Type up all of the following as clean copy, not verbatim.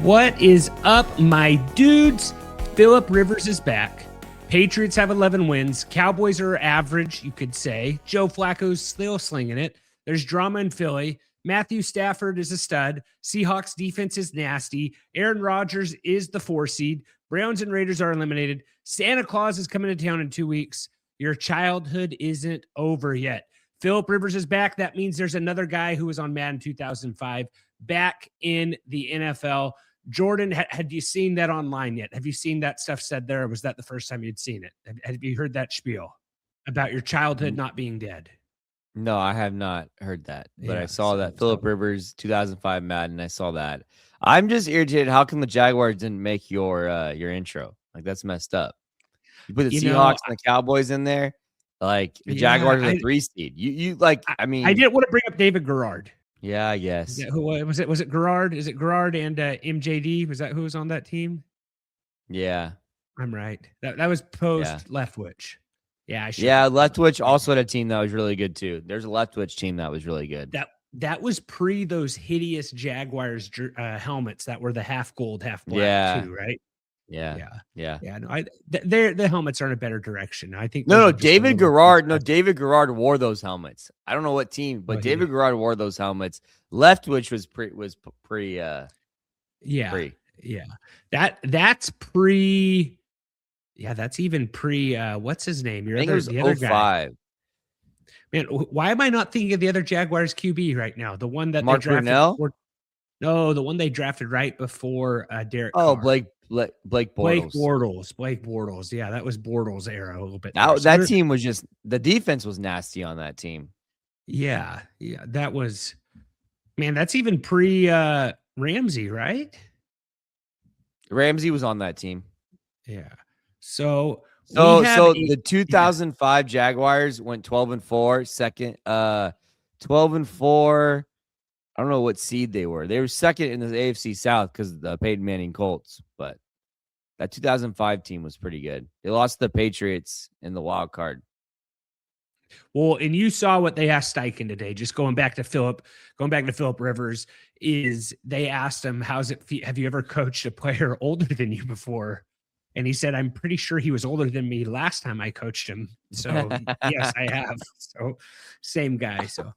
What is up, my dudes? Phillip Rivers is back. Patriots have 11 wins. Cowboys are average, you could say. Joe Flacco's still slinging it. There's drama in Philly. Matthew Stafford is a stud. Seahawks defense is nasty. Aaron Rodgers is the 4 seed. Browns and Raiders are eliminated. Santa Claus is coming to town in 2 weeks. Your childhood isn't over yet. Phillip Rivers is back. That means there's another guy who was on Madden 2005 back in the NFL. Jordan, had you seen that online yet? Have you seen that stuff said there? Or was that the first time you'd seen it? Have you heard that spiel about your childhood not being dead? No, I have not heard that, but I saw that Phillip Rivers 2005 Madden. I saw that. I'm just irritated. How come the Jaguars didn't make your intro? Like, that's messed up. You put the Seahawks and the Cowboys in there. Like, the Jaguars are the 3 seed. I mean, I didn't want to bring up David Garrard. Yeah, I guess. Who was it? Was it Garrard? Is it Garrard and MJD? Was that who was on that team? Yeah, I'm right. That was post Leftwich. Yeah, Leftwich also had a team that was really good too. There's a Leftwich team that was really good. That was pre those hideous Jaguars helmets that were the half gold, half black too, right? Yeah. No, the helmets are in a better direction. I think. No, David Garrard. No, David Garrard wore those helmets. I don't know what team, but David Garrard wore those helmets. Leftwich was pre. That's pre. Yeah, that's even pre. What's his name? The other guy. Man, why am I not thinking of the other Jaguars QB right now? The one that Mark they drafted Brunell? No, the one they drafted right before Derek. Oh, Carr. Blake Bortles. Blake Bortles. Yeah, that was Bortles' era a little bit. That team was just, the defense was nasty on that team. Yeah, that was, man, that's even pre Ramsey, right? Ramsey was on that team. Yeah. So the 2005 Jaguars went 12-4. Second, 12-4. I don't know what seed they were. They were second in the AFC South because of the Peyton Manning Colts. But that 2005 team was pretty good. They lost the Patriots in the wild card. Well, and you saw what they asked Steichen today. Just going back to Phillip Rivers, is they asked him, "How's it feel? Have you ever coached a player older than you before?" And he said, "I'm pretty sure he was older than me last time I coached him." So yes, I have. So same guy. So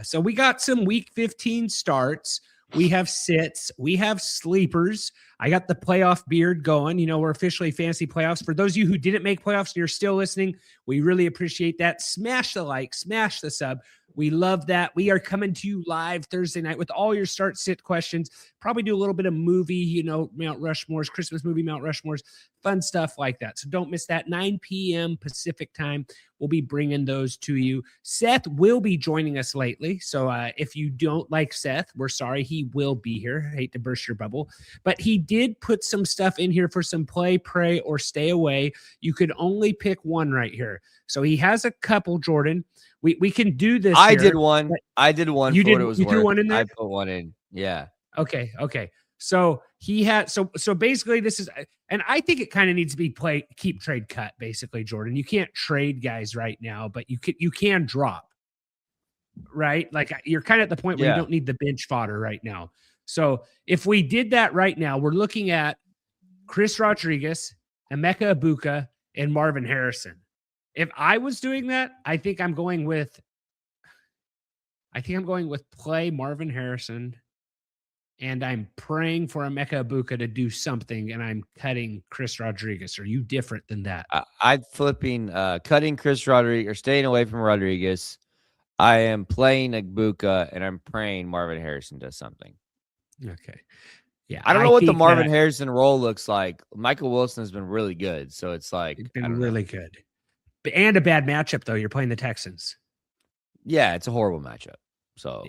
so we got some week 15 starts. We have sits. We have sleepers. I got the playoff beard going. You know, we're officially fantasy playoffs. For those of you who didn't make playoffs and you're still listening, we really appreciate that. Smash the like, smash the sub. We love that. We are coming to you live Thursday night with all your start sit questions. Probably do a little bit of movie, Mount Rushmore's, Christmas movie, Mount Rushmore's, fun stuff like that. So don't miss that. 9 p.m. Pacific time. We'll be bringing those to you. Seth will be joining us lately. So if you don't like Seth, we're sorry. He will be here. I hate to burst your bubble. But he did put some stuff in here for some play, pray, or stay away. You could only pick one right here. So he has a couple, Jordan. We can do this. I did one. You did. You threw one in there. I put one in. Yeah. Okay. So he had. So basically, this is, and I think it kind of needs to be keep, trade, cut. Basically, Jordan, you can't trade guys right now, but you can drop. Right, like you're kind of at the point where you don't need the bench fodder right now. So if we did that right now, we're looking at Chris Rodriguez, Emeka Egbuka, and Marvin Harrison. If I was doing that, I think I'm going with play Marvin Harrison, and I'm praying for Emeka Egbuka to do something, and I'm cutting Chris Rodriguez. Are you different than that? I'm flipping, cutting Chris Rodriguez or staying away from Rodriguez. I am playing Egbuka, and I'm praying Marvin Harrison does something. Okay. Yeah. I don't know what the Marvin Harrison role looks like. Michael Wilson has been really good, so it's like it's been really good. And a bad matchup, though. You're playing the Texans. Yeah, it's a horrible matchup. So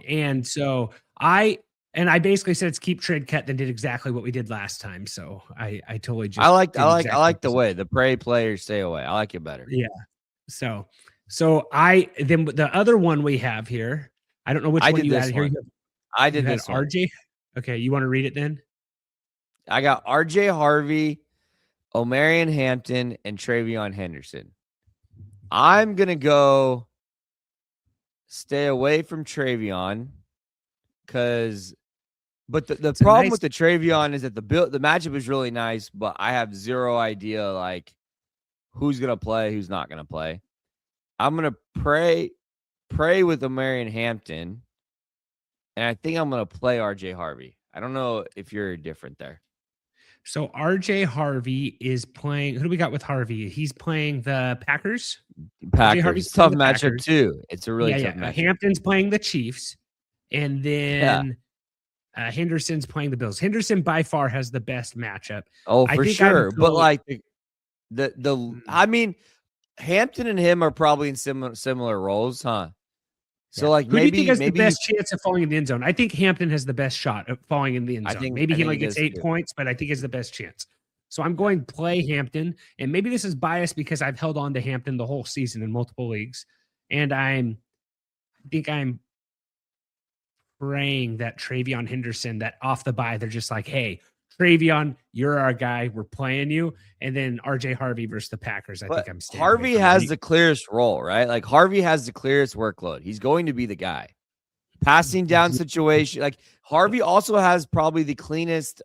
I basically said it's keep, trade, cut, then did exactly what we did last time. So I totally just I like the way the pray players stay away. I like it better. Yeah. So then the other one we have here, I don't know which one you had here. I did this one. RJ. Okay, you want to read it then? I got RJ Harvey, Omarion Hampton, and Trayvon Henderson. I'm gonna go stay away from Trayvon because But the problem with the Trayvon is that the matchup is really nice, but I have zero idea like who's gonna play, who's not gonna play. I'm gonna pray with Omarion Hampton, and I think I'm gonna play RJ Harvey. I don't know if you're different there. So RJ Harvey is playing. Who do we got with Harvey? He's playing the Packers. Packers. Tough matchup too. It's a really tough matchup. Hampton's playing the Chiefs, and then Henderson's playing the Bills. Henderson by far has the best matchup. Oh, for sure. But like I mean, Hampton and him are probably in similar roles, huh? So like who do you think has the best chance of falling in the end zone? I think Hampton has the best shot of falling in the end zone. Maybe he only gets 8 points, but I think it's the best chance. So I'm going to play Hampton, and maybe this is biased because I've held on to Hampton the whole season in multiple leagues, and I think I'm praying that Trayvon Henderson, that off the bye, they're just like, hey, Trayvon, you're our guy. We're playing you. And then RJ Harvey versus the Packers. I think I'm staying. Harvey has the clearest role, right? Like Harvey has the clearest workload. He's going to be the guy. Passing down situation. Like Harvey also has probably the cleanest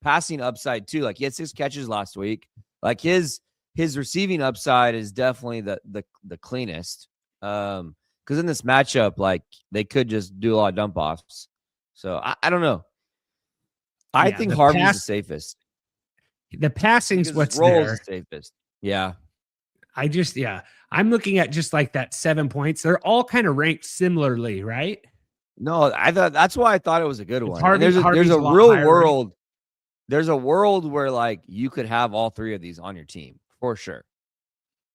passing upside too. Like he had 6 catches last week. Like his receiving upside is definitely the cleanest. Because in this matchup, like they could just do a lot of dump offs. So I don't know. I think Harvey's the safest. The passing's what's there. The safest. Yeah. I'm looking at just like that 7 points. They're all kind of ranked similarly, right? No, that's why I thought it was a good one. There's a real world. There's a world where like you could have all 3 of these on your team for sure.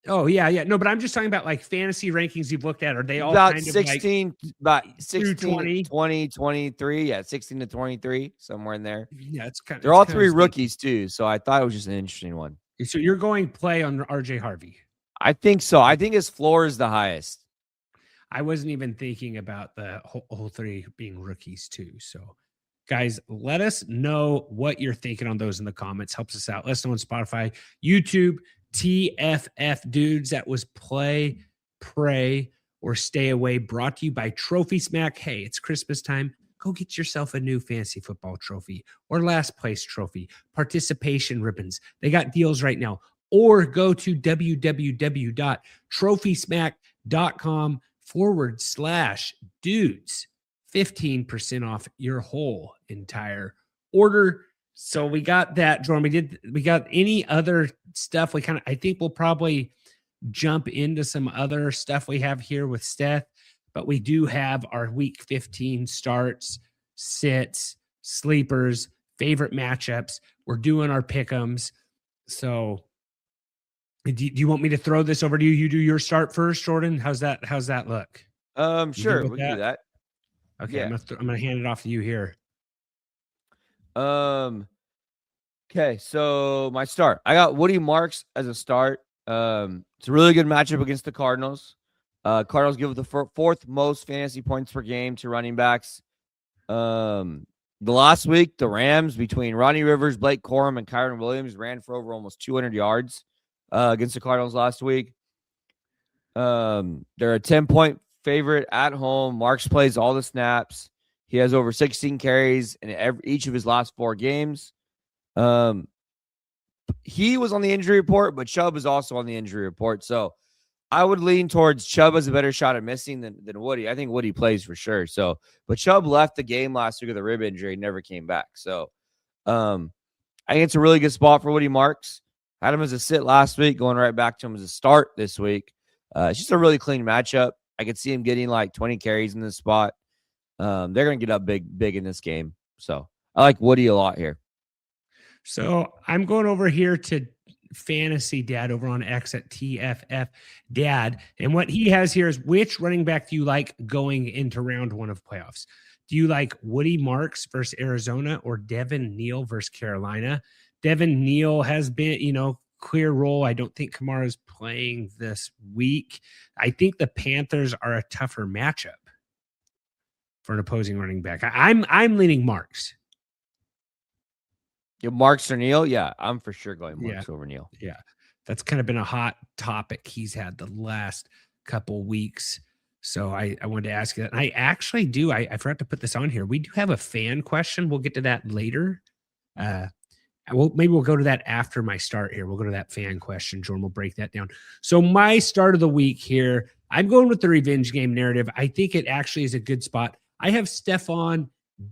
Oh, yeah. No, but I'm just talking about like fantasy rankings you've looked at. Are they all about kind 16, of like about 16, 20, 23? Yeah, 16 to 23, somewhere in there. Yeah, it's kind of. They're all 3 rookies too, so I thought it was just an interesting one. So you're going play on RJ Harvey? I think so. I think his floor is the highest. I wasn't even thinking about the whole 3 being rookies too. So, guys, let us know what you're thinking on those in the comments. Helps us out. Let us know on Spotify, YouTube. TFF dudes, that was play, pray, or stay away, brought to you by Trophy Smack. Hey, it's Christmas time. Go get yourself a new fantasy football trophy or last place trophy, participation ribbons. They got deals right now. Or go to www.trophysmack.com/dudes. 15% off your whole entire order. So we got that, Jordan. We got any other stuff? I think we'll probably jump into some other stuff we have here with Seth, but we do have our week 15 starts, sits, sleepers, favorite matchups. We're doing our pick'ems. So do you want me to throw this over to you? You do your start first, Jordan. How's that look? Sure. We can do that. Okay. Yeah. I'm going to hand it off to you here. Okay, so my start. I got Woody Marks as a start. It's a really good matchup against the Cardinals. Cardinals give the 4th most fantasy points per game to running backs. The last week, the Rams between Ronnie Rivers, Blake Corum, and Kyron Williams ran for over almost 200 yards against the Cardinals last week. They're a 10-point favorite at home. Marks plays all the snaps. He has over 16 carries in each of his last 4 games. He was on the injury report, but Chubb is also on the injury report. So I would lean towards Chubb as a better shot at missing than Woody. I think Woody plays for sure. So, but Chubb left the game last week with a rib injury and never came back. So I think it's a really good spot for Woody Marks. Had him as a sit last week, going right back to him as a start this week. It's just a really clean matchup. I could see him getting like 20 carries in this spot. They're going to get up big in this game. So I like Woody a lot here. So I'm going over here to Fantasy Dad over on X at TFF Dad. And what he has here is, which running back do you like going into round 1 of playoffs? Do you like Woody Marks versus Arizona or Devin Neal versus Carolina? Devin Neal has been, clear role. I don't think Kamara's playing this week. I think the Panthers are a tougher matchup for an opposing running back. I'm leaning Marks. Yeah, Marks or Neal? Yeah, I'm for sure going Marks over Neal. Yeah, that's kind of been a hot topic he's had the last couple weeks. So I wanted to ask you that. And I actually do. I forgot to put this on here. We do have a fan question. We'll get to that later. Maybe we'll go to that after my start here. We'll go to that fan question, Jordan. We'll break that down. So my start of the week here, I'm going with the revenge game narrative. I think it actually is a good spot. I have Stefon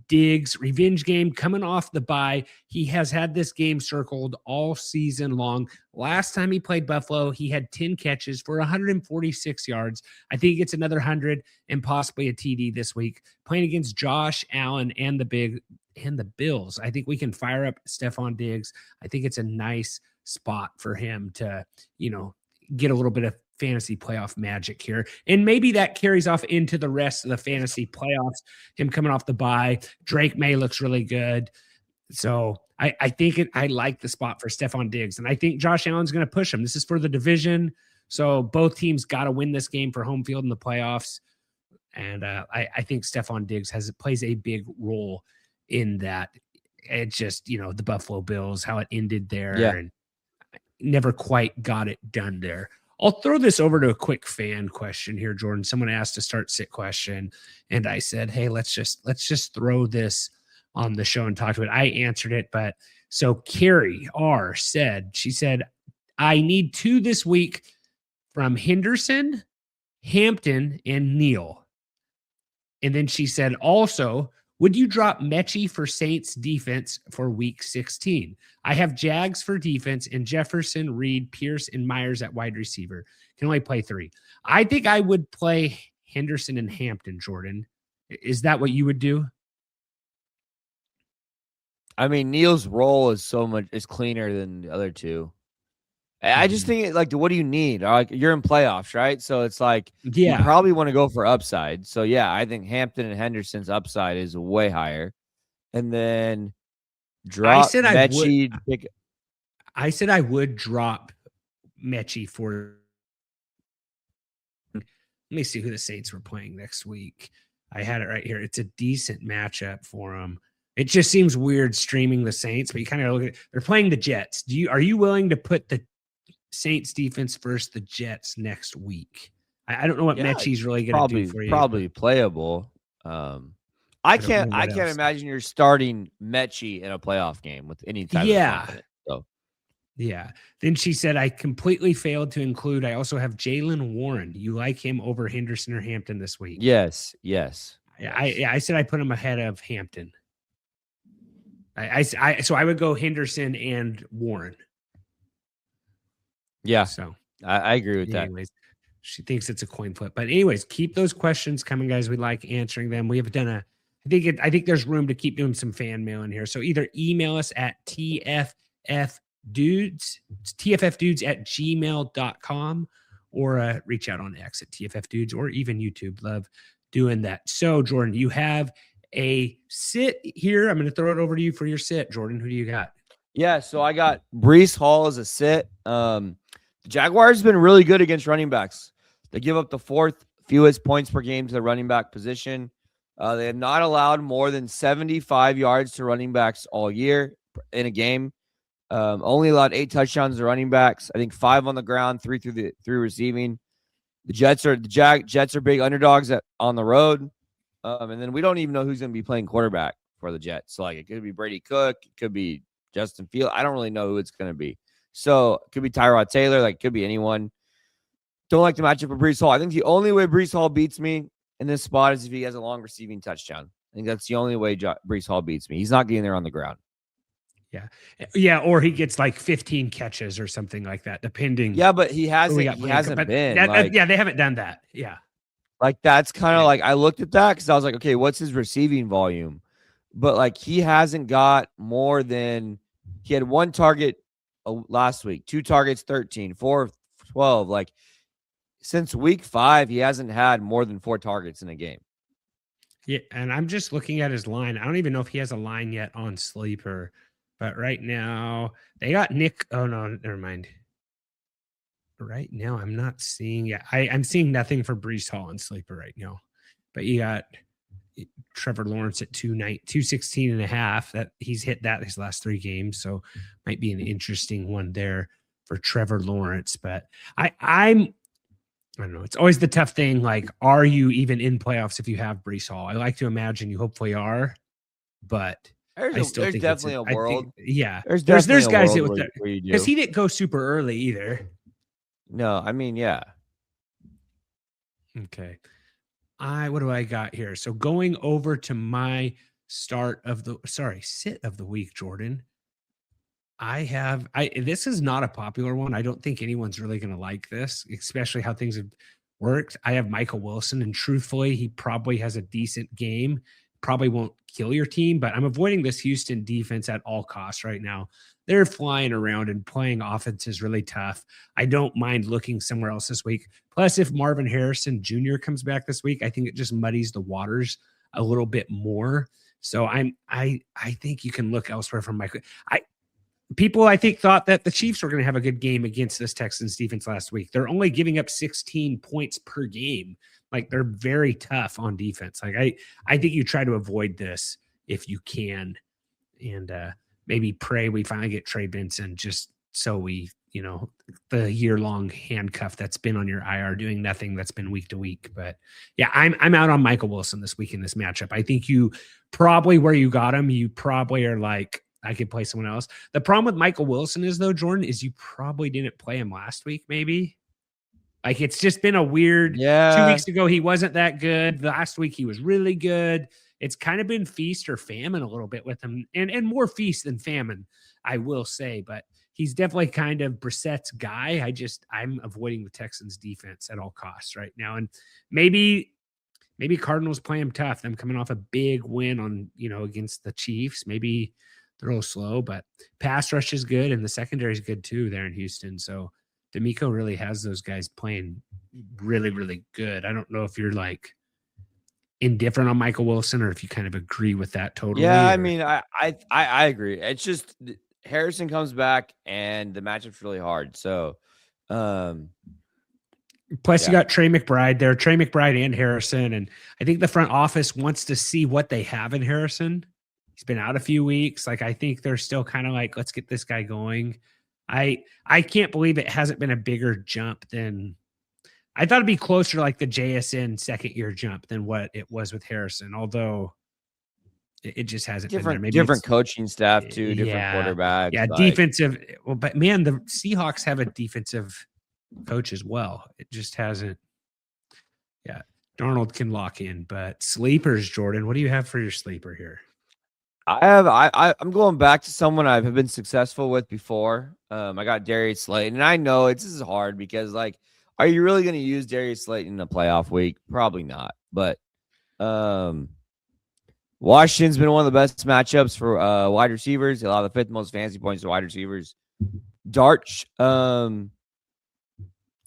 Diggs, revenge game coming off the bye. He has had this game circled all season long. Last time he played Buffalo, he had 10 catches for 146 yards. I think he gets another 100 and possibly a TD this week. Playing against Josh Allen and the Bills. I think we can fire up Stefon Diggs. I think it's a nice spot for him to, get a little bit of fantasy playoff magic here. And maybe that carries off into the rest of the fantasy playoffs, him coming off the bye. Drake May looks really good. So I think I like the spot for Stefon Diggs. And I think Josh Allen's going to push him. This is for the division. So both teams got to win this game for home field in the playoffs. And I think Stefon Diggs plays a big role in that. It's just, the Buffalo Bills, how it ended there. And never quite got it done there. I'll throw this over to a quick fan question here, Jordan. Someone asked a start sit question, and I said, "Hey, let's just throw this on the show and talk to it." I answered it, but so Carrie R said, "I need 2 this week from Henderson, Hampton, and Neal." And then she said, "Also, would you drop Mechie for Saints defense for week 16? I have Jags for defense and Jefferson, Reed, Pierce, and Myers at wide receiver. Can only play 3. I think I would play Henderson and Hampton, Jordan. Is that what you would do? I mean, Neal's role is cleaner than the other two. I just think what do you need? Like, you're in playoffs, right? So it's like, you probably want to go for upside. So I think Hampton and Henderson's upside is way higher. And then drop Mechie. I said I would drop Mechie for. Let me see who the Saints were playing next week. I had it right here. It's a decent matchup for them. It just seems weird streaming the Saints, but you kind of look at it. They're playing the Jets. Are you willing to put the Saints defense versus the Jets next week? I don't know what Mechie's really going to do for you. Probably playable. I can't imagine you're starting Mechie in a playoff game with any type of confidence. So. Yeah. Then she said, I completely failed to include. I also have Jaylen Warren. You like him over Henderson or Hampton this week? Yes. I said I put him ahead of Hampton. So I would go Henderson and Warren. Yeah. So I agree with that. She thinks it's a coin flip. But anyways, keep those questions coming, guys. We like answering them. We have done I think there's room to keep doing some fan mail in here. So either email us at tffdudes@gmail.com or reach out on X at tffdudes or even YouTube. Love doing that. So Jordan, you have a sit here. I'm going to throw it over to you for your sit. Jordan, who do you got? Yeah, so I got Breece Hall as a sit. The Jaguars have been really good against running backs. They give up the 4th fewest points per game to the running back position. They have not allowed more than 75 yards to running backs all year in a game. Only allowed 8 touchdowns to running backs. I think 5 on the ground, 3 through receiving. The Jets are big underdogs on the road. And then we don't even know who's going to be playing quarterback for the Jets. So it could be Brady Cook, it could be Justin Fields. I don't really know who it's going to be. So it could be Tyrod Taylor, it could be anyone. Don't like the matchup for Breece Hall. I think the only way Breece Hall beats me in this spot is if he has a long receiving touchdown. I think that's the only way Breece Hall beats me. He's not getting there on the ground. Yeah, or he gets 15 catches or something like that, depending. Yeah, but he hasn't been. They haven't done that. Yeah. That's kind of I looked at that because I was like, okay, what's his receiving volume? But he hasn't got more than, he had 1 target last week, 2 targets, 13, 4, 12. Since week 5, he hasn't had more than 4 targets in a game. Yeah, and I'm just looking at his line. I don't even know if he has a line yet on Sleeper, but right now they got Nick. Oh no, never mind. Right now, I'm not seeing yet. I'm seeing nothing for Breece Hall and Sleeper right now, but you got Trevor Lawrence at 216 and a half. That he's hit that his last 3 games, so might be an interesting one there for Trevor Lawrence. But I'm I don't know. It's always the tough thing. Like, are you even in playoffs if you have Breece Hall? I like to imagine you hopefully are, but I still There's think definitely a world. yeah. There's definitely There's a guys world that where you because do. he didn't go super early either. No, I mean, yeah. Okay. What do I got here? So going over to my sit of the week, Jordan. This is not a popular one. I don't think anyone's really going to like this, especially how things have worked. I have Michael Wilson, and truthfully, he probably has a decent game. Probably won't kill your team, but I'm avoiding this Houston defense at all costs right now. They're flying around and playing offense is really tough. I don't mind looking somewhere else this week. Plus, if Marvin Harrison Jr. comes back this week, I think it just muddies the waters a little bit more. So I think you can look elsewhere from Michael. People, I think, thought that the Chiefs were going to have a good game against this Texans defense last week. They're only giving up 16 points per game. Like, they're very tough on defense. Like, I think you try to avoid this if you can, and maybe pray we finally get Trey Benson just so we, the year-long handcuff that's been on your IR doing nothing that's been week to week. But yeah, I'm out on Michael Wilson this week in this matchup. I think you probably where you got him, you probably are like, I could play someone else. The problem with Michael Wilson is, though, Jordan, is you probably didn't play him last week, maybe. Like, it's just been a weird 2 weeks ago, he wasn't that good. Last week, he was really good. It's kind of been feast or famine a little bit with him, and more feast than famine, I will say. But he's definitely kind of Brissett's guy. I'm avoiding the Texans defense at all costs right now. And maybe Cardinals play him tough. Them coming off a big win on, against the Chiefs. Maybe they're a little slow, but pass rush is good, and the secondary is good too there in Houston. So D'Amico really has those guys playing really, really good. I don't know if you're like indifferent on Michael Wilson or if you kind of agree with that totally. Yeah, I mean, I agree. It's just Harrison comes back and the matchup's really hard. So, plus you got Trey McBride there, Trey McBride and Harrison, and I think the front office wants to see what they have in Harrison. He's been out a few weeks. Like, I think they're still kind of like, let's get this guy going. I can't believe it hasn't been a bigger jump than I thought it'd be closer to like the JSN second year jump than what it was with Harrison, although it just hasn't been there. Maybe different coaching staff too, different quarterbacks. Yeah, defensive. Well, but man, the Seahawks have a defensive coach as well. It just hasn't. Yeah, Darnold can lock in, but sleepers, Jordan, what do you have for your sleeper here? I'm going back to someone I've been successful with before. I got Darius Slayton, and I know this is hard because, like, are you really going to use Darius Slayton in a playoff week? Probably not. But Washington's been one of the best matchups for wide receivers. They allow the fifth most fantasy points to wide receivers. Dart's shown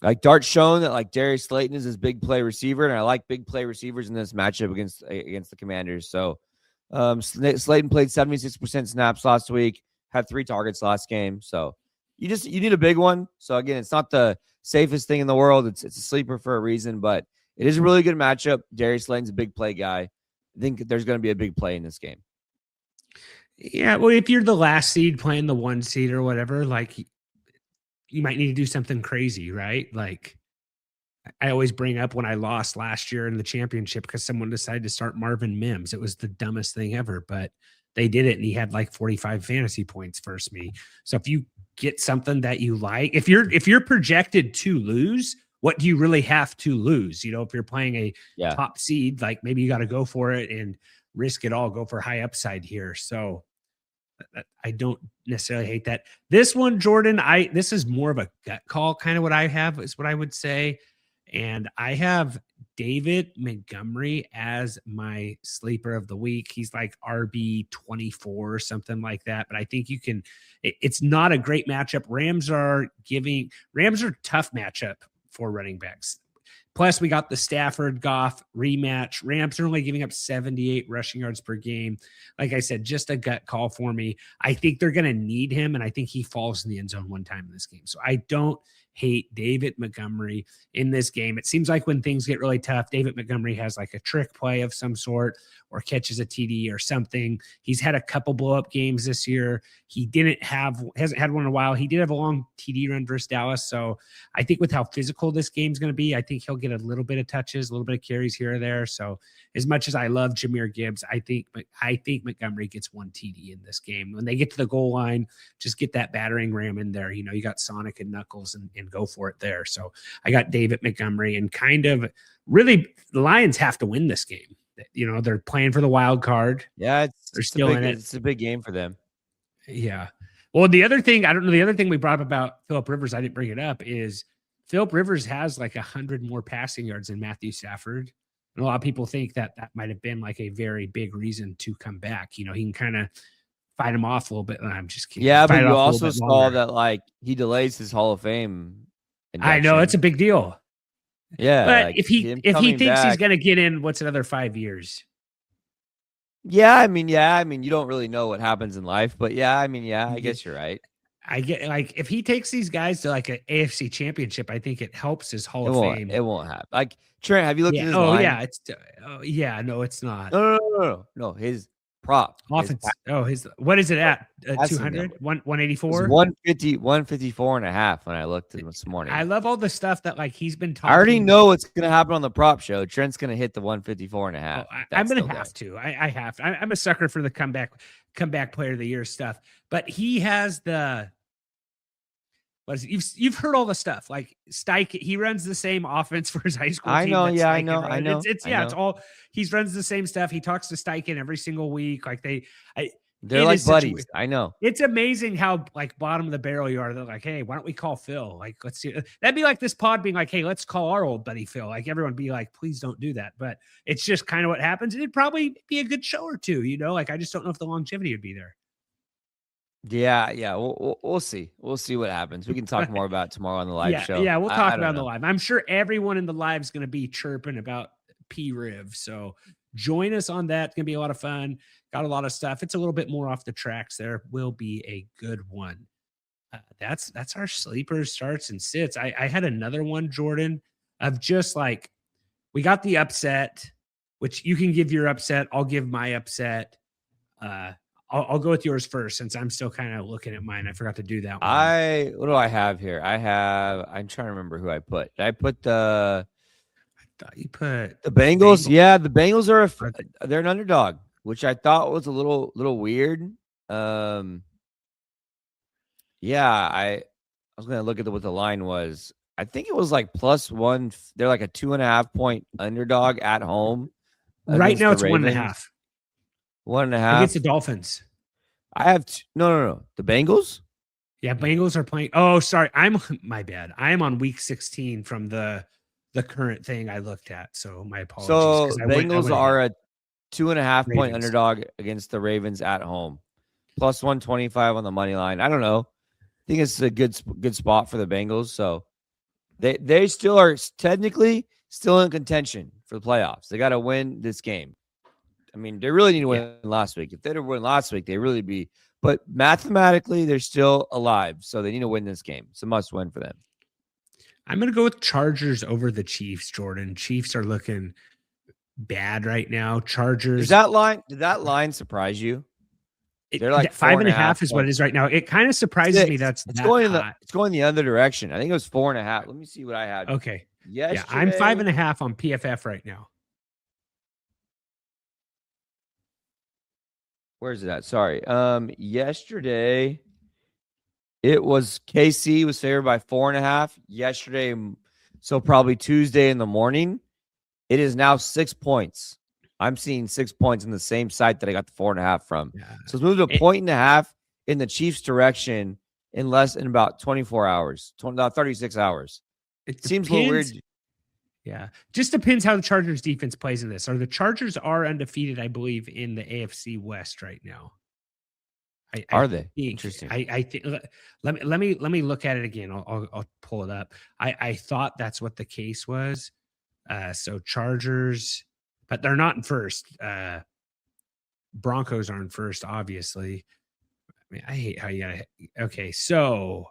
that like Darius Slayton is his big play receiver, and I like big play receivers in this matchup against the Commanders. So. Slayton played 76% snaps last week, had 3 targets last game. So you need a big one. So again, it's not the safest thing in the world. It's a sleeper for a reason, but it is a really good matchup. Darius Slayton's a big play guy. I think there's going to be a big play in this game. Yeah, well, if you're the last seed playing the 1 seed or whatever, like you might need to do something crazy, right? Like I always bring up when I lost last year in the championship because someone decided to start Marvin Mims. It was the dumbest thing ever, but they did it, and he had like 45 fantasy points versus me. So if you get something that you like, if you're projected to lose, what do you really have to lose? If you're playing a top seed, like maybe you got to go for it and risk it all, go for high upside here. So I don't necessarily hate that. This one, Jordan, this is more of a gut call, kind of what I have is what I would say. And I have David Montgomery as my sleeper of the week. He's like RB 24 or something like that. But I think it's not a great matchup. Rams are tough matchup for running backs. Plus, we got the Stafford Goff rematch. Rams are only giving up 78 rushing yards per game. Like I said, just a gut call for me. I think they're going to need him, and I think he falls in the end zone one time in this game. So I don't hate David Montgomery in this game. It seems like when things get really tough, David Montgomery has like a trick play of some sort or catches a TD or something. He's had a couple blow up games this year. He hasn't had one in a while. He did have a long TD run versus Dallas. So I think with how physical this game's going to be, I think he'll get a little bit of touches, a little bit of carries here or there. So as much as I love Jahmyr Gibbs, I think Montgomery gets one TD in this game. When they get to the goal line, just get that battering ram in there. You know, you got Sonic and Knuckles and go for it there. So I got David Montgomery, and kind of really the Lions have to win this game. You know, they're playing for the wild card. Yeah, they're still in it. It's a big game for them. Yeah. Well, the other thing we brought up about Philip Rivers, I didn't bring it up, is Philip Rivers has like 100 more passing yards than Matthew Stafford. And a lot of people think that might have been like a very big reason to come back. You know, he can kind of fight him off a little bit. I'm just kidding. Yeah, but you also saw that like he delays his Hall of Fame induction. I know, it's a big deal. Yeah, but like if he thinks he's going to get in, what's another 5 years? Yeah, I mean, you don't really know what happens in life, but I guess you're right. I get, like, if he takes these guys to like an AFC championship, I think it helps his Hall of Fame. It won't happen. Like, Trent, have you looked at his line? No, it's not. No, his prop. Offense. What is it at? 200? 184? 154 and a half when I looked at this morning. I love all the stuff that like he's been talking. I already know what's going to happen on the prop show. Trent's going to hit the 154 and a half. I'm going to have to. I have to. I'm a sucker for the comeback player of the year stuff. But he has the you've heard all the stuff like Steichen. He runs the same offense for his high school team. I know. It's all he runs the same stuff. He talks to Steichen every single week. Like they're like buddies. I know. It's amazing how like bottom of the barrel you are. They're like, hey, why don't we call Phil? Like, let's see. That'd be like this pod being like, hey, let's call our old buddy Phil. Like everyone be like, please don't do that. But it's just kind of what happens. It'd probably be a good show or two, you know, like I just don't know if the longevity would be there. Yeah. We'll see. We'll see what happens. We can talk more about it tomorrow on the live show. Yeah, we'll talk about it on the live. I'm sure everyone in the live is going to be chirping about P-Riv. So join us on that. It's going to be a lot of fun. Got a lot of stuff. It's a little bit more off the tracks. There will be a good one. That's our sleepers, starts, and sits. I had another one, Jordan, of just like we got the upset, which you can give your upset. I'll give my upset. I'll go with yours first since I'm still kind of looking at mine. I forgot to do that one. What do I have here? I'm trying to remember who I put. Did I put I thought you put the Bengals? Yeah, the Bengals they're an underdog, which I thought was a little weird. I was gonna look at what the line was. I think it was like +1. They're like a 2.5 point underdog at home. Right now it's 1.5. 1.5 against the Dolphins. I have no. The Bengals? Yeah, Bengals are playing. Oh, sorry. My bad. I am on week 16 from the current thing I looked at. So my apologies. So Bengals are a 2.5 point underdog against the Ravens at home. +125 on the money line. I don't know. I think it's a good spot for the Bengals. So they still are technically still in contention for the playoffs. They got to win this game. I mean, they really need to win last week. If they'd have won last week, they really be. But mathematically, they're still alive, so they need to win this game. It's a must-win for them. I'm going to go with Chargers over the Chiefs, Jordan. Chiefs are looking bad right now. Chargers. Did that line surprise you? They're like 5.5 is what it is right now. It kind of surprises me. It's going the other direction. I think it was 4.5. Let me see what I had. Okay. Yeah, I'm 5.5 on PFF right now. Where's it at? Sorry. Yesterday it was KC was favored by 4.5. Yesterday, so probably Tuesday in the morning, it is now 6 points. I'm seeing 6 points in the same site that I got the 4.5 from. Yeah. So it's moved to 1.5 in the Chiefs' direction in about 24 hours, about 36 hours. It seems a little weird. Yeah. Just depends how the Chargers defense plays in this. The Chargers are undefeated, I believe, in the AFC West right now. Are they? Interesting. I think let me look at it again. I'll pull it up. I thought that's what the case was. So Chargers, but they're not in first. Broncos aren't first, obviously. I mean, I hate how you gotta. Okay, so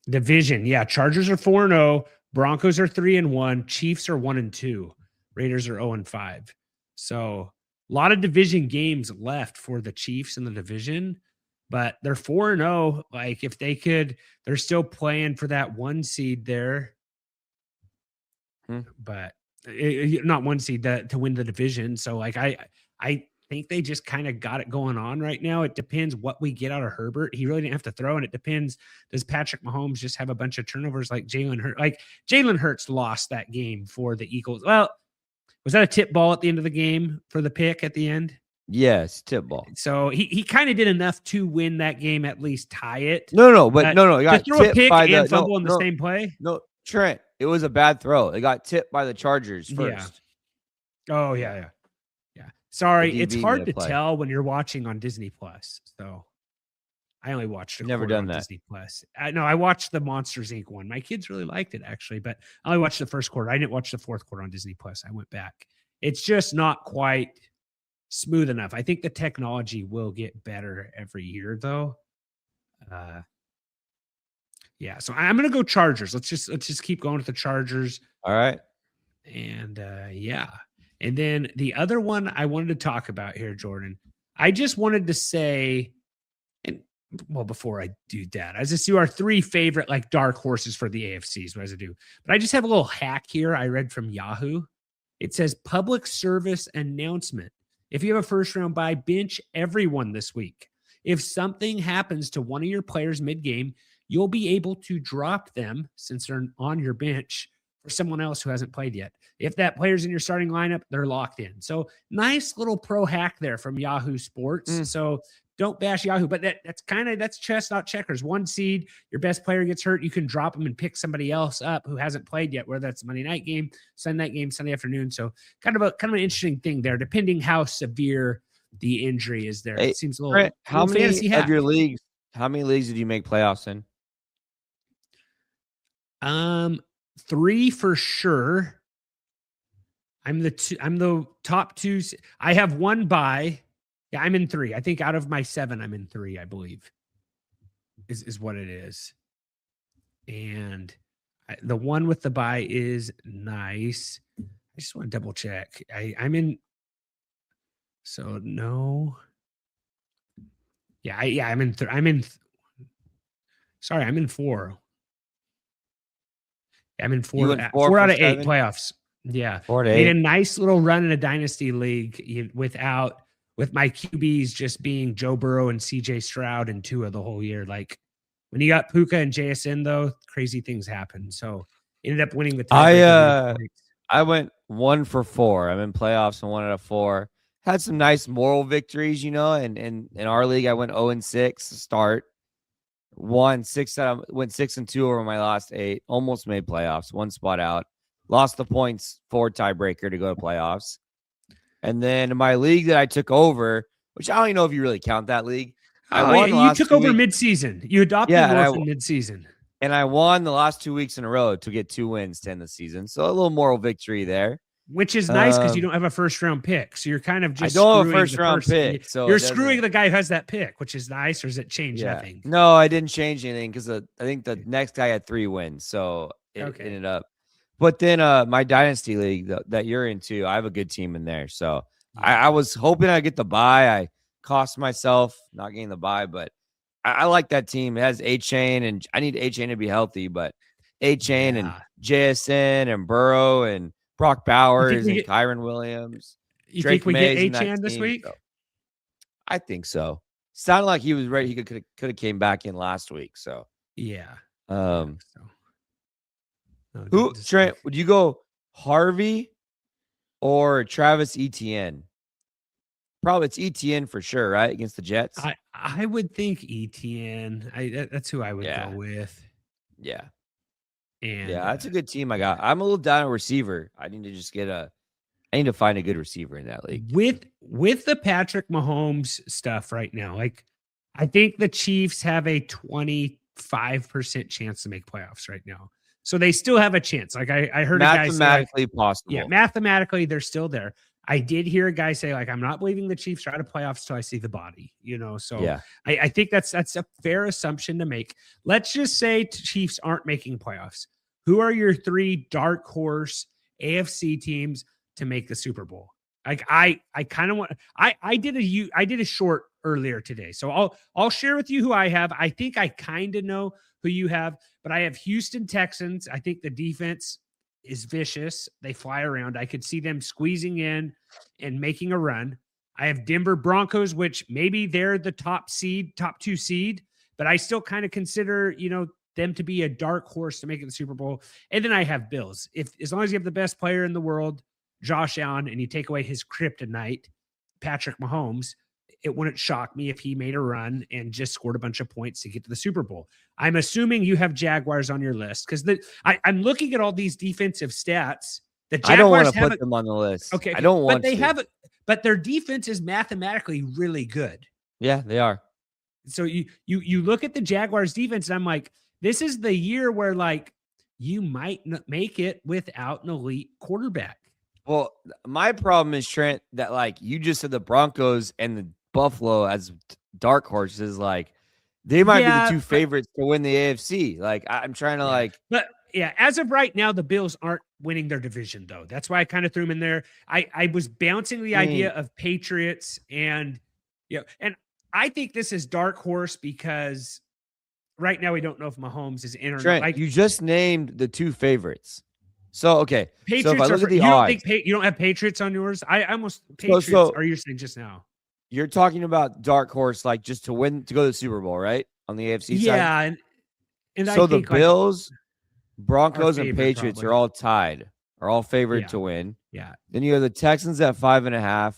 Division. Yeah. Chargers are 4-0. Broncos are 3-1. Chiefs are 1-2. Raiders are 0-5. So a lot of division games left for the Chiefs in the division, but they're 4-0. Like if they could, they're still playing for that 1 seed there. But not 1 seed to win the division. So like I think they just kind of got it going on right now. It depends what we get out of Herbert. He really didn't have to throw, and it depends. Does Patrick Mahomes just have a bunch of turnovers like Jalen Hurts? Like Jalen Hurts lost that game for the Eagles. Well, was that a tip ball at the end of the game for the pick at the end? Yes, tip ball. So he kind of did enough to win that game, at least tie it. No. He got to throw a pick by and fumble in the same play. No, Trent, it was a bad throw. It got tipped by the Chargers first. Yeah. Oh yeah. Sorry, it's hard to tell when you're watching on Disney Plus. So I only watched Never done that. Disney Plus. I watched the Monsters Inc. one. My kids really liked it actually, but I only watched the first quarter. I didn't watch the fourth quarter on Disney Plus. I went back. It's just not quite smooth enough. I think the technology will get better every year though. Yeah, so I'm gonna go Chargers. Let's just keep going with the Chargers. All right. And yeah. And then the other one I wanted to talk about here, Jordan, I just wanted to say, and well, before I do that, I just do our 3 favorite like dark horses for the AFCs. What does it do? But I just have a little hack here I read from Yahoo. It says public service announcement. If you have a first round bye, bench everyone this week. If something happens to one of your players mid-game, you'll be able to drop them since they're on your bench for someone else who hasn't played yet. If that player's in your starting lineup, they're locked in. So nice little pro hack there from Yahoo Sports. So don't bash Yahoo, but that's chess, not checkers. 1 seed, your best player gets hurt, you can drop them and pick somebody else up who hasn't played yet, whether that's Monday night game, Sunday night game, Sunday afternoon. So kind of an interesting thing there, depending how severe the injury is there. It seems a little. How many of your leagues? How many leagues did you make playoffs in? 3 for sure. I'm the top 2. I have 1 bye. Yeah, I'm in 3. I think out of my 7, I'm in 3, I believe. Is what it is. And the one with the bye is nice. I just want to double check. I'm in. So no. Yeah, I'm in. Sorry, I'm in 4. I'm in 4. 4 out of 8 playoffs. Yeah, 4 to 8. Made a nice little run in a dynasty league with my QBs just being Joe Burrow and CJ Stroud and Tua the whole year. Like when you got Puka and JSN though, crazy things happen. So ended up winning the tiebreaker. I went 1 for 4. I'm in playoffs and 1 out of 4. Had some nice moral victories, and in our league I went 0-6 to start. Went 6-2 over my last 8. Almost made playoffs. 1 spot out. Lost the points for tiebreaker to go to playoffs. And then in my league that I took over, which I don't even know if you really count that league. You took over mid-season. You adopted Wolf in mid-season. And I won the last 2 weeks in a row to get 2 wins to end the season. So a little moral victory there. Which is nice because you don't have a first-round pick. So you're kind of just I don't have a first-round pick. So you're screwing the guy who has that pick, which is nice, or does it change nothing? No, I didn't change anything because I think the next guy had 3 wins. So it ended up. But then my dynasty league that you're into, I have a good team in there. So I was hoping I'd get the bye. I cost myself not getting the bye, but I like that team. It has A-Chain, and I need A-Chain to be healthy, but A-Chain and JSN and Burrow and Brock Bowers and Kyron Williams. You think we get A-Chan this week? So. I think so. Sounded like he was ready. He could have came back in last week. So yeah. Trent, would you go Harvey or Travis Etienne? Probably it's Etienne for sure, right? Against the Jets. I would think Etienne. That's who I would go with. Yeah. And that's a good team I got. I'm a little down at receiver. I need to just I need to find a good receiver in that league. With the Patrick Mahomes stuff right now, like I think the Chiefs have a 25% chance to make playoffs right now. So they still have a chance. Like I heard mathematically possible. Yeah, mathematically they're still there. I did hear a guy say, like, I'm not believing the Chiefs are out of playoffs till I see the body, so Yeah. I think that's a fair assumption to make. Let's just say Chiefs aren't making playoffs. Who are your 3 dark horse AFC teams to make the Super Bowl? Like I kind of want I did a short earlier today. So I'll share with you who I have. I think I kind of know who you have, but I have Houston Texans. I think the defense is vicious. They fly around. I could see them squeezing in and making a run. I have Denver Broncos, which maybe they're the top 2 seed, but I still kind of consider, them to be a dark horse to make it the Super Bowl. And then I have Bills. As long as you have the best player in the world, Josh Allen, and you take away his kryptonite, Patrick Mahomes, it wouldn't shock me if he made a run and just scored a bunch of points to get to the Super Bowl. I'm assuming you have Jaguars on your list because I'm looking at all these defensive stats. The Jaguars I don't want to put them on the list. Okay, I don't want but they to. have it. But their defense is mathematically really good. Yeah, they are. So you look at the Jaguars defense, and I'm like, this is the year where like you might not make it without an elite quarterback. Well, my problem is, Trent, that like you just said the Broncos and the Buffalo as dark horses, like they might be the 2 favorites to win the AFC. Like I'm trying to but yeah, as of right now, the Bills aren't winning their division though. That's why I kind of threw them in there. I was bouncing the idea of Patriots and and I think this is dark horse because right now we don't know if Mahomes is in or Trent, not. Like, you just named the 2 favorites. So okay, Patriots so if I look at the you odds, don't think you don't have Patriots on yours? I almost Patriots. Are you saying just now? You're talking about dark horse, like just to win to go to the Super Bowl, right? On the AFC side. Yeah, and so I the think Bills, Broncos, and Patriots probably are all tied, are all favored to win. Yeah. Then you have the Texans at 5.5,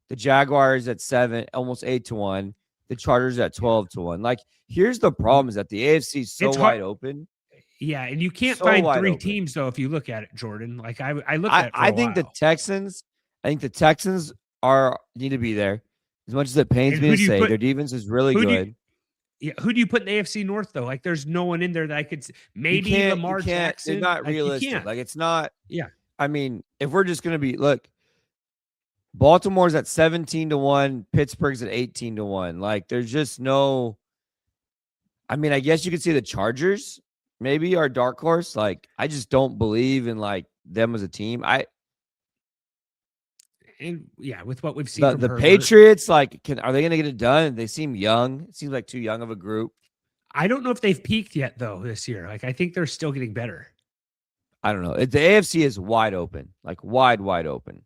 the Jaguars at 7, almost 8-1, the Chargers at 12-1. Like, here's the problem: is that the AFC is so wide open. Yeah, and you can't find 3 teams though if you look at it, Jordan. Like I looked at it for I think the Texans need to be there. As much as it pains me to say, their defense is really good. Who do you put in the AFC North though? Like there's no one in there that I could maybe Lamar Jackson. It's not realistic. Like it's not. Yeah. I mean, if we're just gonna look, Baltimore's at 17-1, Pittsburgh's at 18-1. Like there's just no. I mean, I guess you could see the Chargers maybe are dark horse. Like I just don't believe in like them as a team. With what we've seen, the Patriots, like, are they going to get it done? They seem young. It seems like too young of a group. I don't know if they've peaked yet, though, this year. Like, I think they're still getting better. I don't know. The AFC is wide open, like wide open.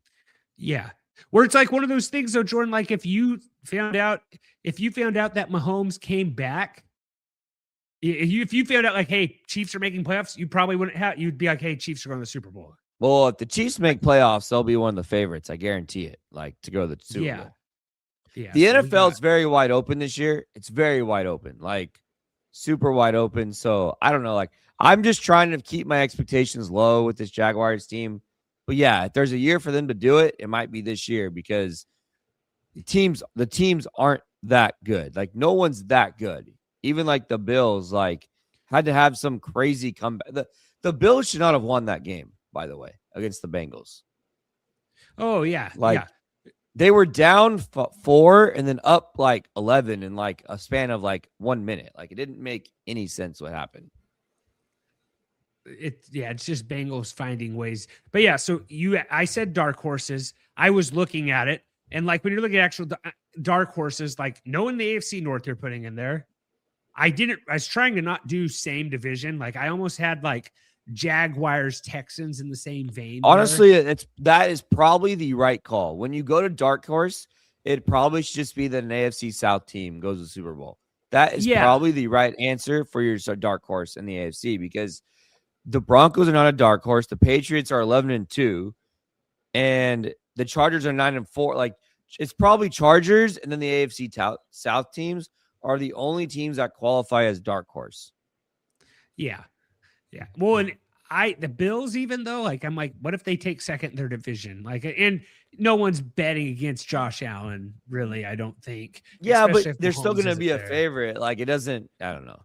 Yeah, where it's like one of those things, though, Jordan. Like, if you found out that Mahomes came back, if you found out like, hey, Chiefs are making playoffs, you probably wouldn't have. You'd be like, hey, Chiefs are going to the Super Bowl. Well, if the Chiefs make playoffs, they'll be one of the favorites. I guarantee it. Like to go to the Super Bowl. Yeah. The NFL is very wide open this year. It's very wide open, like super wide open. So I don't know. Like I'm just trying to keep my expectations low with this Jaguars team. But yeah, if there's a year for them to do it, it might be this year because the teams aren't that good. Like no one's that good. Even like the Bills, like had to have some crazy comeback. The Bills should not have won that game, by the way, against the Bengals. Oh yeah, they were down 4 and then up like 11 in like a span of like 1 minute. Like it didn't make any sense what happened. It's just Bengals finding ways. But yeah, so I said dark horses. I was looking at it, and like when you're looking at actual dark horses, like no one in the AFC North you're putting in there. I was trying to not do same division. Like I almost had like Jaguars, Texans in the same vein. Honestly, that is probably the right call. When you go to dark horse, it probably should just be that an AFC South team goes to the Super Bowl. That is probably the right answer for your dark horse in the AFC because the Broncos are not a dark horse. The Patriots are 11-2, and the Chargers are 9-4. Like it's probably Chargers, and then the AFC South teams are the only teams that qualify as dark horse. Yeah. Well, and the Bills, even though, like, I'm like, what if they take second in their division? Like, and no one's betting against Josh Allen, really, I don't think. Yeah, but they're still going to be a favorite. Like, it doesn't, I don't know.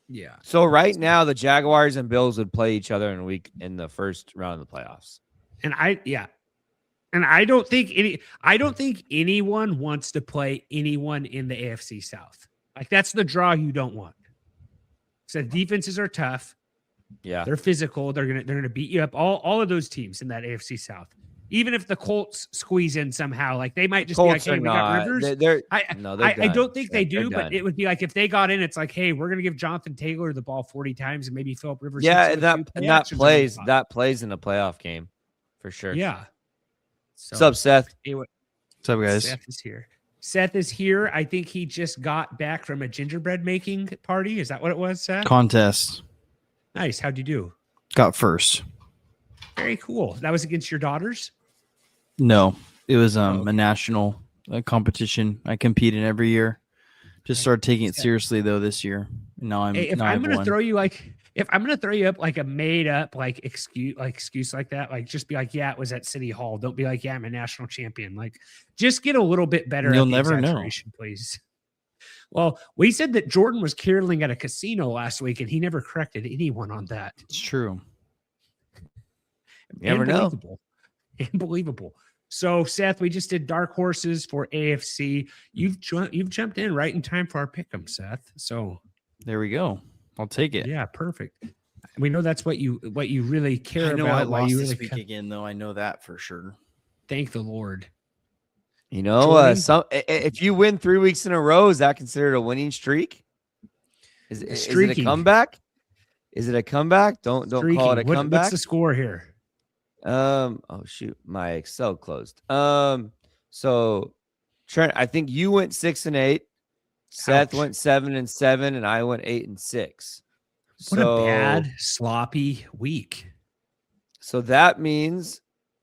Yeah. So right now, the Jaguars and Bills would play each other in the first round of the playoffs. And And I don't think anyone wants to play anyone in the AFC South. Like that's the draw you don't want. So defenses are tough. Yeah. They're physical. They're gonna beat you up. All of those teams in that AFC South. Even if the Colts squeeze in somehow, like they might just Colts be like, "Hey, we got Rivers." They're I done. don't think they do, They're but it would be like if they got in, it's like, "Hey, we're gonna give Jonathan Taylor the ball 40 times and maybe Philip Rivers." Yeah, that plays in a playoff game for sure. Yeah. So, what's up, Seth? What's up, guys? Seth is here. Seth is here. I think he just got back from a gingerbread making party. Is that what it was, Seth? Contest. Nice. How'd you do? Got first. Very cool. That was against your daughters? No, it was a national competition. I compete in every year. Just started taking it seriously though this year. And now if I'm gonna throw you up like a made up like excuse like that, like just be like, yeah, it was at City Hall. Don't be like, yeah, I'm a national champion. Like, just get a little bit better. You'll never know, please. Well, we said that Jordan was caroling at a casino last week, and he never corrected anyone on that. It's true. You never know. Unbelievable. So, Seth, we just did dark horses for AFC. You've jumped in right in time for our pick'em, Seth. So there we go. I'll take it. Yeah, perfect. We know that's what you really care about. I lost this week again, though. I know that for sure. Thank the Lord. You know, if you win 3 weeks in a row, is that considered a winning streak? Is it a comeback? Is it a comeback? Don't call it a comeback. What's the score here? Oh shoot, my Excel closed. So Trent, I think you went 6-8. Seth went 7-7, and I went 8-6. What a bad, sloppy week. So that means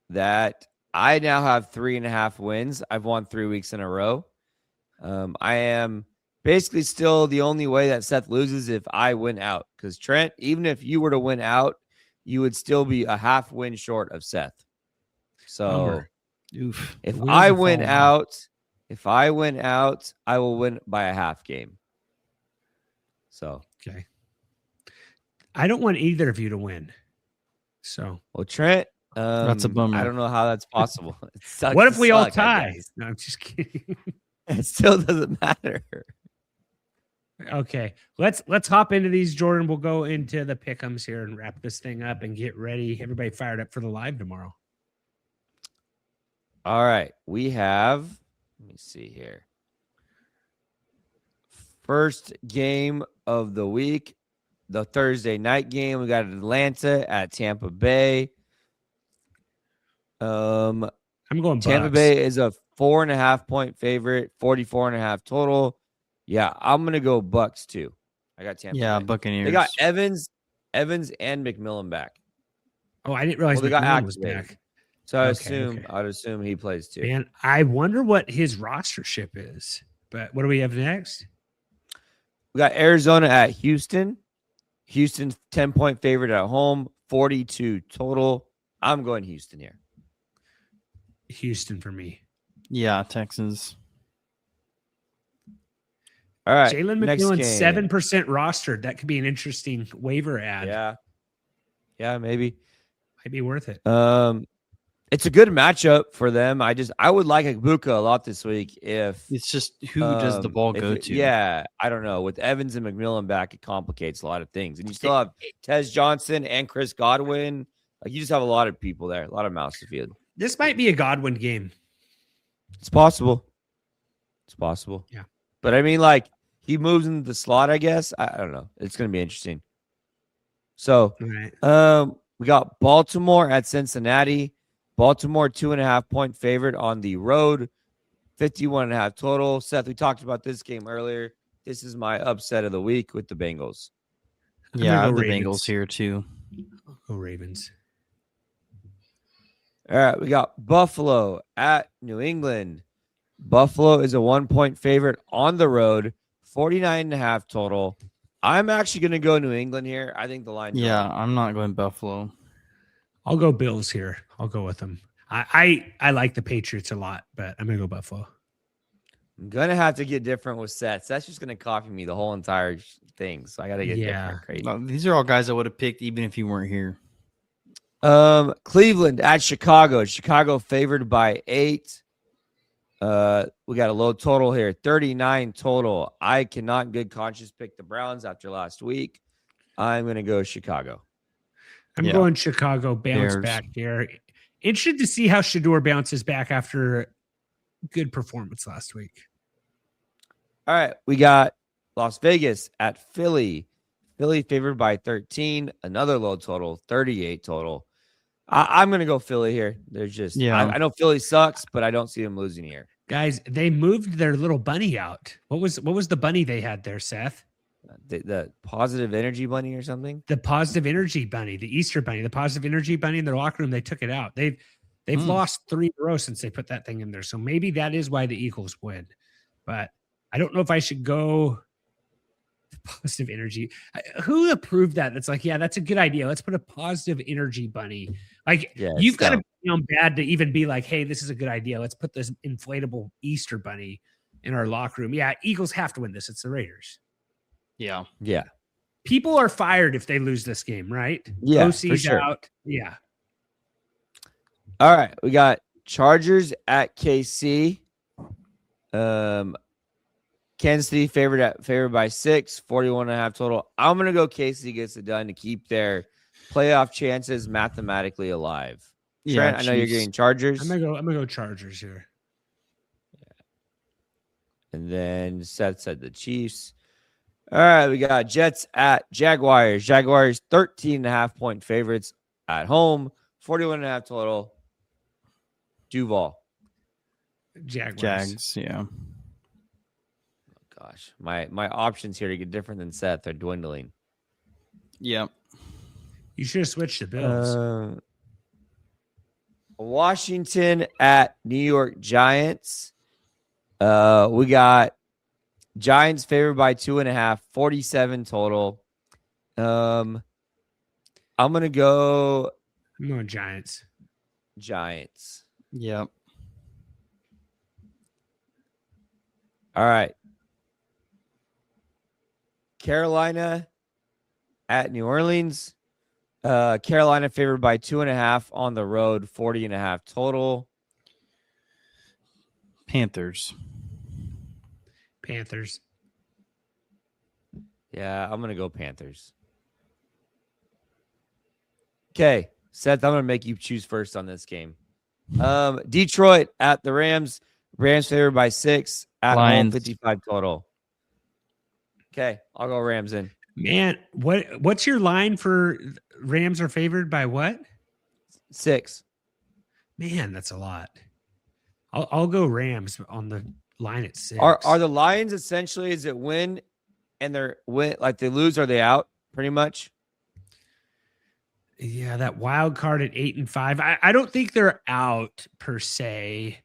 that I now have 3.5 wins. I've won 3 weeks in a row. I am basically still the only way that Seth loses if I win out. Because Trent, even if you were to win out, you would still be a half win short of Seth. So if I win out, I will win by a half game. So okay. I don't want either of you to win. So well, Trent, that's a bummer. I don't know how that's possible. What if we all tie? No, I'm just kidding. It still doesn't matter. Okay, let's hop into these, Jordan. We'll go into the pick'ems here and wrap this thing up and get ready. Everybody fired up for the live tomorrow. All right, we have. Let me see here. First game of the week, the Thursday night game. We got Atlanta at Tampa Bay. I'm going Tampa Bay is a 4.5 point favorite, 44.5 total. Yeah, I'm gonna go Bucks too. I got Tampa. Yeah, Bay. Buccaneers. They got Evans and McMillan back. Oh, I didn't realize McMillan was back. So I'd assume he plays too. Man, I wonder what his rostership is. But what do we have next? We got Arizona at Houston. Houston's 10-point favorite at home, 42 total. I'm going Houston here. Houston for me. Yeah, Texans. All right. Jalen McMillan, 7% rostered. That could be an interesting waiver ad. Yeah, maybe. Might be worth it. It's a good matchup for them. I would like Ibuka a lot this week. If it's just who does the ball go to? Yeah, I don't know. With Evans and McMillan back, it complicates a lot of things. And you still have Tez Johnson and Chris Godwin. Like you just have a lot of people there, a lot of mouths to feed. This might be a Godwin game. It's possible. Yeah. But I mean, like, he moves into the slot, I guess. I don't know. It's going to be interesting. So, we got Baltimore at Cincinnati. Baltimore, 2.5 point favorite on the road, 51.5 total. Seth, we talked about this game earlier. This is my upset of the week with the Bengals. Yeah, I have the Bengals here too. I'll go Ravens. All right, we got Buffalo at New England. Buffalo is a 1 point favorite on the road, 49.5 total. I'm actually going to go New England here. I think the line. Yeah, I'm not going Buffalo. I'll go Bills here. I'll go with them. I like the Patriots a lot, but I'm going to go Buffalo. I'm going to have to get different with Seth. That's just going to copy me the whole entire thing. So I got to get different. No, these are all guys I would have picked even if you weren't here. Cleveland at Chicago. Chicago favored by 8. We got a low total here, 39 total. I cannot in good conscience pick the Browns after last week. I'm going to go Chicago. I'm going Chicago, bounce back here. Interested to see how Shador bounces back after good performance last week. All right, we got Las Vegas at Philly. Philly favored by 13. Another low total, 38 total. I'm going to go Philly here. There's just, I know Philly sucks, but I don't see them losing here. Guys, they moved their little bunny out. What was the bunny they had there, Seth? The positive energy bunny or something? The positive energy bunny, the Easter bunny, the positive energy bunny in their locker room. They took it out. They've lost 3 in a row since they put that thing in there. So maybe that is why the Eagles win. But I don't know if I should go positive energy. Who approved that? That's like, yeah, that's a good idea. Let's put a positive energy bunny. Like, you've got to be on bad to even be like, hey, this is a good idea. Let's put this inflatable Easter bunny in our locker room. Yeah, Eagles have to win this. It's the Raiders. Yeah. People are fired if they lose this game, right? Yeah, OC's for sure. out. Yeah. All right, we got Chargers at KC. Kansas City favored by 6, 41.5 total. I'm going to go KC gets it done to keep their playoff chances mathematically alive. Trent, I know you're getting Chargers. I'm gonna go Chargers here. And then Seth said the Chiefs. All right, we got Jets at Jaguars. Jaguars 13.5 point favorites at home, 41.5 total. Duval. Jags, yeah. Gosh, my options here to get different than Seth are dwindling. Yep. You should have switched to Bills. Washington at New York Giants. We got Giants favored by 2.5, 47 total. I'm going Giants. Giants. Yep. All right. Carolina at New Orleans. Carolina favored by 2.5 on the road, 40.5 total. Panthers. Yeah, I'm going to go Panthers. Okay, Seth, I'm going to make you choose first on this game. Detroit at the Rams. Rams favored by 6 at home, 55 total. Okay, I'll go Rams in. Man, what's your line for Rams are favored by what? 6. Man, that's a lot. I'll go Rams on the line at 6. Are the Lions essentially, is it win and they're win, like they lose, are they out pretty much? Yeah, that wild card at 8 and 5. I don't think they're out per se.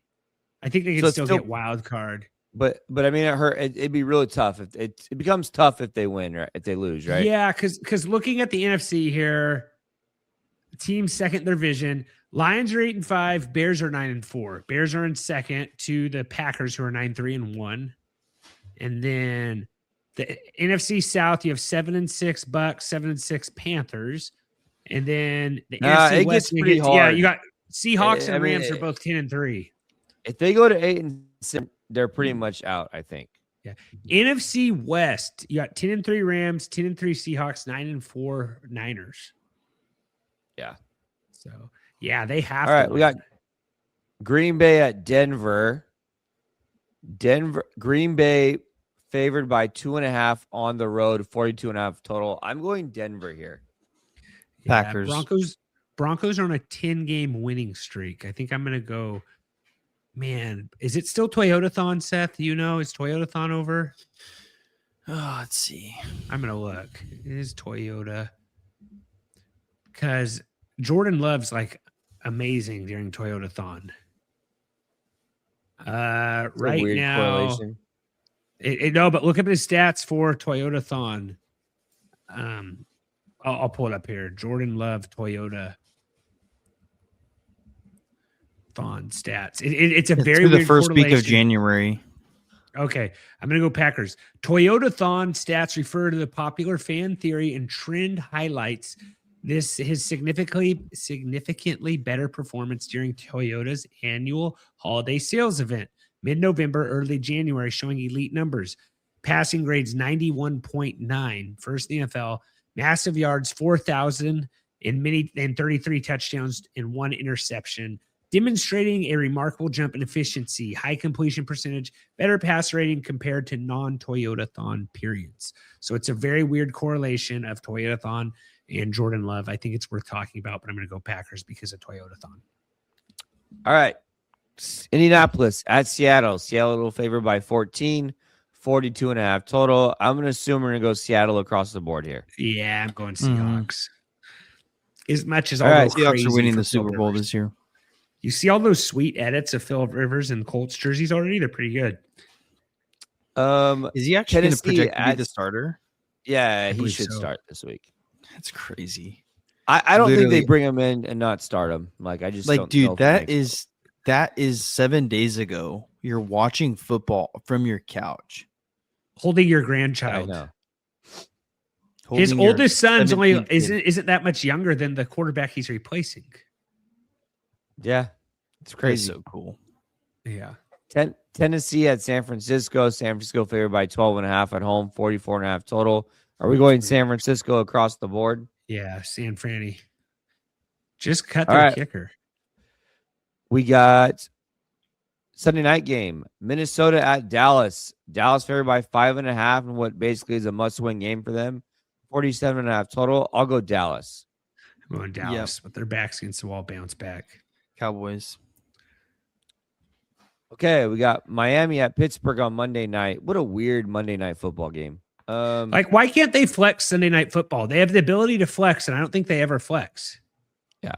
I think they can still get wild card. But I mean, it'd be really tough if it becomes tough if they win or if they lose, right? Yeah, because looking at the NFC here, team second in their division. Lions are 8 and 5. Bears are 9 and 4. Bears are in second to the Packers, who are 9-3 and 1. And then the NFC South, you have 7 and 6 Bucks, 7 and 6 Panthers, and then the NFC West. Gets pretty hard. Yeah, you got Seahawks and Rams are both 10 and 3. If they go to 8 and 6, they're pretty much out, I think. Yeah. NFC West, you got 10 and 3 Rams, 10 and 3 Seahawks, 9 and 4 Niners. Yeah. So yeah, they have. All right, we got Green Bay at Denver. Green Bay favored by 2.5 on the road, 42.5 total. I'm going Denver here. Yeah, Packers. Broncos are on a 10-game winning streak. I think I'm going to go. Man, is it still Toyotathon, Seth? You know, is Toyotathon over? Oh, let's see. I'm going to look. It is Toyota. Because Jordan Love's like amazing during Toyotathon. Right now, no, but look up his stats for Toyotathon. I'll pull it up here. Jordan Love Toyota Thon stats. It's a very through the weird first week of January. Okay, I'm gonna go Packers. Toyota Thon stats refer to the popular fan theory and trend highlights His significantly better performance during Toyota's annual holiday sales event, mid-November, early January, showing elite numbers. Passing grades 91.9, first in the NFL, massive yards 4,000 and 33 touchdowns and 1 interception, demonstrating a remarkable jump in efficiency, high completion percentage, better pass rating compared to non-Toyota-thon periods. So it's a very weird correlation of Toyota-thon and Jordan Love. I think it's worth talking about, but I'm going to go Packers because of Toyota-thon. All right. Indianapolis at Seattle. Seattle a little favored by 14, 42.5 total. I'm going to assume we're going to go Seattle across the board here. Yeah, I'm going Seahawks. As much as all right, Seahawks are winning the Super Bowl this year. You see all those sweet edits of Phillip Rivers and Colts jerseys already? They're pretty good. Is he actually going to project to be the starter? Yeah, he should start this week. That's crazy. I don't think they bring him in and not start him. Like, I just like, don't dude, know that is 7 days ago. You're watching football from your couch, holding your grandchild. I know. His oldest son's only isn't that much younger than the quarterback he's replacing. Yeah, it's crazy. That's so cool. Yeah. Tennessee at San Francisco. San Francisco favored by 12.5 at home, 44.5 total. Are we going San Francisco across the board? Yeah, San Franny. Just cut their kicker. We got Sunday night game. Minnesota at Dallas. Dallas favored by 5.5 in what basically is a must-win game for them. 47.5 total. I'll go Dallas. I'm going Dallas, but their backs against the wall, bounce back. Cowboys. Okay, we got Miami at Pittsburgh on Monday night. What a weird Monday night football game. Like, why can't they flex Sunday night football? They have the ability to flex, and I don't think they ever flex. Yeah.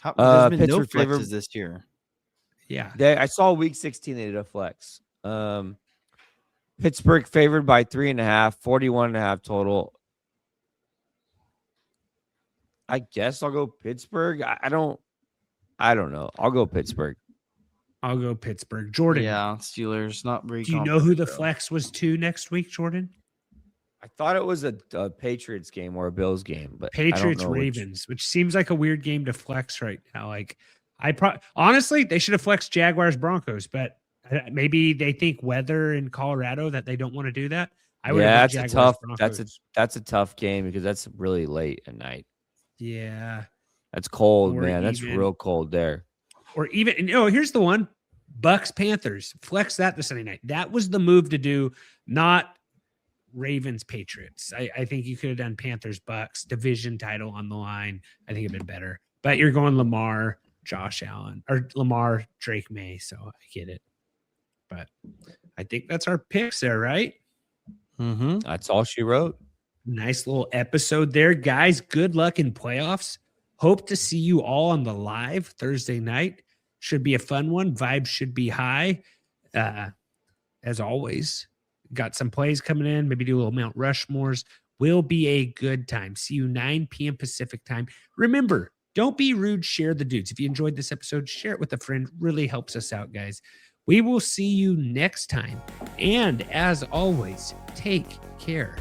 There's been no flexes this year. Yeah. I saw week 16 they did a flex. Pittsburgh favored by 3.5, 41.5 total. I guess I'll go Pittsburgh. I don't know. I'll go Pittsburgh. I'll go Pittsburgh. Jordan. Yeah, Steelers. Not very. Do you know who the flex was to next week, Jordan? I thought it was a Patriots game or a Bills game, but Patriots Ravens, which seems like a weird game to flex right now. Like, honestly, they should have flexed Jaguars Broncos, but maybe they think weather in Colorado that they don't want to do that. That's a tough game because that's really late at night. Yeah, that's cold, man. That's real cold there. Or even, here's the one: Bucks Panthers. Flex that this Sunday night. That was the move to do, not Ravens Patriots. I think you could have done Panthers Bucks, division title on the line. I think it'd been better. But you're going Lamar, Josh Allen, or Lamar, Drake May. So I get it. But I think that's our picks there, right? Mm-hmm. That's all she wrote. Nice little episode there, guys. Good luck in playoffs. Hope to see you all on the live Thursday night. Should be a fun one. Vibes should be high. As always, got some plays coming in. Maybe do a little Mount Rushmores. Will be a good time. See you 9 p.m. Pacific time. Remember, don't be rude. Share the dudes. If you enjoyed this episode, share it with a friend. Really helps us out, guys. We will see you next time. And as always, take care.